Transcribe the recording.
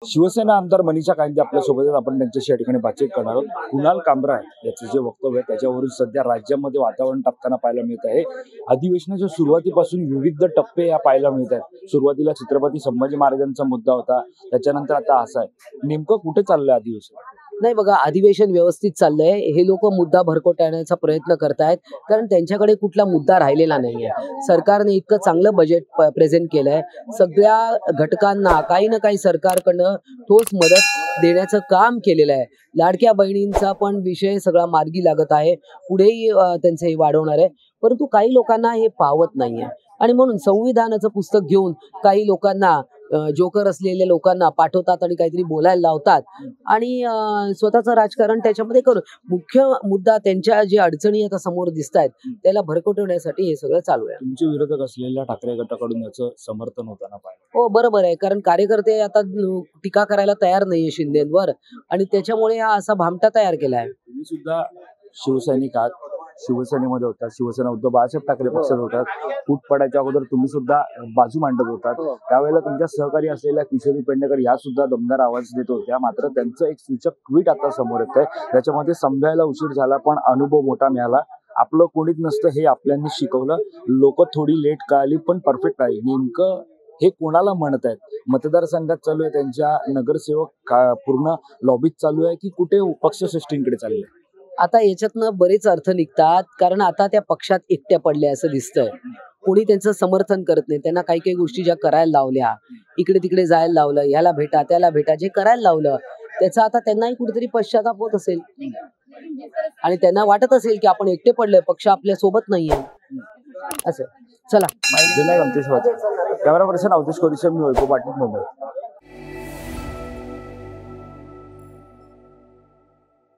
शिवसेना आमदार मनीषा कायंदे आपल्यासोबत आहेत. आपण त्यांच्याशी या ठिकाणी बातचीत करणार आहोत. कुणाल कामरा याचं जे वक्तव्य आहे त्याच्यावरून सध्या राज्यामध्ये वातावरण तापताना पाहायला मिळत आहे. अधिवेशनाच्या सुरुवातीपासून विविध टप्पे या पाहायला मिळत आहेत. सुरुवातीला छत्रपती संभाजी महाराजांचा मुद्दा होता, त्याच्यानंतर आता असा आहे. नेमकं कुठे चाललंय अधिवेशन? नाही बघा, अधिवेशन व्यवस्थित चाललंय. हे लोक मुद्दा भरकटण्याचा प्रयत्न करतायत, कारण त्यांच्याकडे कुठला मुद्दा राहिलेला नाहीये. सरकारने इतकं चांगलं बजेट प्रेझेंट केलंय. सगळ्या घटकांना काही ना काही सरकारकडनं ठोस मदत देण्याचं काम केलेलं आहे. लाडक्या बहिणींचा पण विषय सगळा मार्गी लागत आहे. पुढेही त्यांचं हे वाढवणार आहे. परंतु काही लोकांना हे पावत नाहीये आणि म्हणून संविधानाचं पुस्तक घेऊन काही लोकांना जोकर असलेल्या लोकांना पाठवतात आणि काहीतरी बोलायला लावतात आणि स्वतःचं राजकारण त्याच्यामध्ये करून मुख्य मुद्दा त्यांच्या जे अडचणी आता समोर दिसत आहेत त्याला भरकटवण्यासाठी हे सगळं चालू आहे. तुमचे विरोधक असलेल्या ठाकरे गटाकडून याचं समर्थन होताना पाहिलं. हो बरोबर आहे, कारण कार्यकर्ते आता टीका करायला तयार नाहीये शिंदेंवर आणि त्याच्यामुळे हा असा भामटा तयार केला आहे. तुम्ही सुद्धा शिवसैनिक आहात, शिवसेनेमध्ये होता, शिवसेना उद्धव बाळासाहेब ठाकरे पक्षात होतात. फूट पडायच्या अगोदर तुम्ही सुद्धा बाजू मांडत होतात. त्यावेळेला तुमच्या सहकारी असलेल्या किशोरी पेडणेकर या सुद्धा दमदार आवाज देत होत्या. मात्र त्यांचं एक सूचक ट्विट आता समोर येत आहे. त्याच्यामध्ये समजायला उशीर झाला पण अनुभव मोठा मिळाला. आपलं कोणीच नसतं हे आपल्यांनी शिकवलं. लोक थोडी लेट कळाली पण परफेक्ट आली. नेमकं हे कोणाला म्हणत आहेत? मतदारसंघात चालू आहे, त्यांच्या नगरसेवक पूर्ण लॉबीत चालू आहे की कुठे पक्षश्रेष्ठींकडे चालू आहे? आता याच्यातनं बरेच अर्थ निघतात, कारण आता त्या पक्षात एकट्या पडल्या असं दिसतंय. कोणी त्यांचं समर्थन करत नाही. त्यांना काही काही गोष्टी ज्या करायला लावल्या, इकडे तिकडे जायला लावलं, ह्याला भेटा त्याला भेटा, जे करायला लावलं त्याचा आता त्यांनाही कुठेतरी पश्चाताप होत असेल आणि त्यांना वाटत असेल की आपण एकटे पडलोय, पक्ष आपल्या सोबत नाहीये असं. चला कॅमेरा पर्सन अवधेश कोरेशी, मी वैभव पाटील, मुंबई.